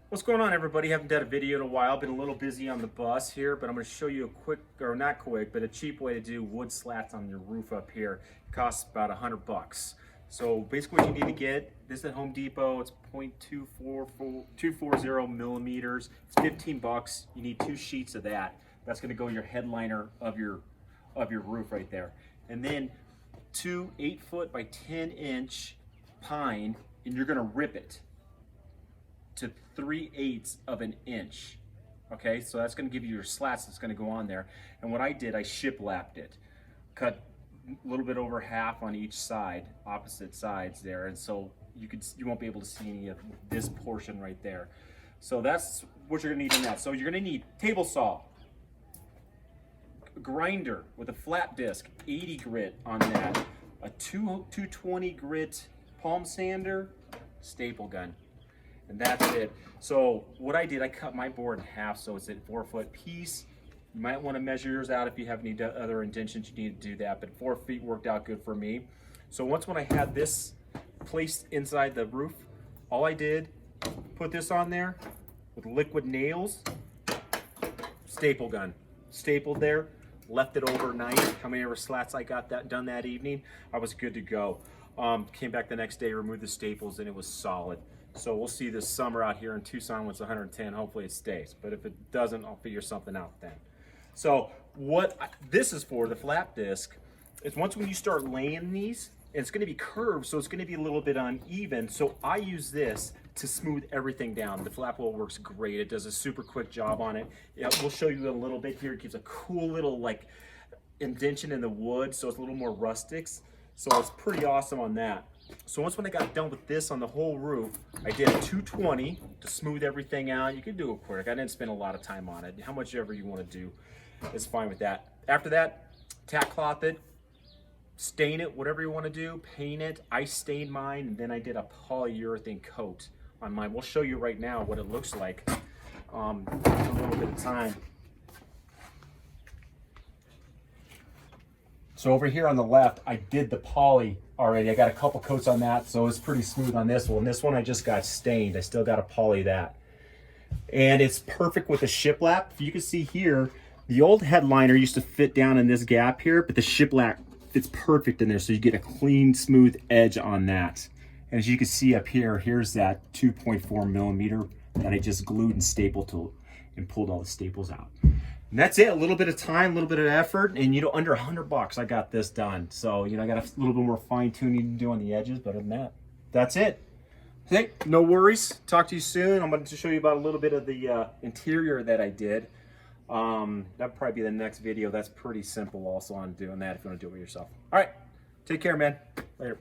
What's going on, everybody? Haven't done a video in a while. Been a little busy on the bus here, but I'm going to show you a quick, or not quick, but a cheap way to do wood slats on your roof up here. It costs about $100. So basically what you need to get, this is at Home Depot. It's 240 millimeters. It's 15 bucks. You need 2 sheets of that. That's going to go your headliner of your roof right there. And then 2 8-foot by 10-inch pine, and you're going to rip it to 3/8 of an inch. Okay, so that's going to give you your slats that's going to go on there. And what I did, I shiplapped it, cut a little bit over half on each side, opposite sides there, and so you won't be able to see any of this portion right there. So that's what you're going to need in that. So you're going to need table saw, a grinder with a flat disc, 80 grit on that, a 220 grit palm sander, staple gun. And that's it. So what I did, I cut my board in half so it's a 4-foot piece. You might want to measure yours out if you have any other indentions, you need to do that, but 4 feet worked out good for me. So when I had this placed inside the roof, all I did, put this on there with liquid nails, staple gun, stapled there, left it overnight. How many ever slats I got that done that evening, I was good to go. Came back the next day, removed the staples, and it was solid. So we'll see this summer out here in Tucson when it's 110. Hopefully it stays, but if it doesn't, I'll figure something out then. So what this is for, the flat disc, is when you start laying these, it's going to be curved, so it's going to be a little bit uneven. So I use this to smooth everything down. The flat wheel works great. It does a super quick job on it. Yeah, we'll show you a little bit here. It gives a cool little like indentation in the wood, so it's a little more rustic. So it's pretty awesome on that. So when I got done with this on the whole roof, I did a 220 to smooth everything out. You can do it quick. I didn't spend a lot of time on it. How much ever you want to do is fine with that. After that, tack cloth it, stain it, whatever you want to do, paint it. I stained mine, and then I did a polyurethane coat on mine. We'll show you right now what it looks like a little bit of time. So over here on the left, I did the poly already. I got a couple coats on that, so it's pretty smooth on this one. This one I just got stained. I still got to poly that. And it's perfect with the shiplap. If you can see here, the old headliner used to fit down in this gap here, but the shiplap fits perfect in there, so you get a clean, smooth edge on that. And as you can see up here, here's that 2.4 millimeter that I just glued and stapled to and pulled all the staples out. And that's it. A little bit of time, a little bit of effort, and under $100 I got this done. So I got a little bit more fine tuning to do on the edges, but other than that, that's it. Hey, no worries. Talk to you soon. I'm going to show you about a little bit of the interior that I did. That'll probably be the next video. That's pretty simple also on doing that if you want to do it yourself. All right, take care, man. Later.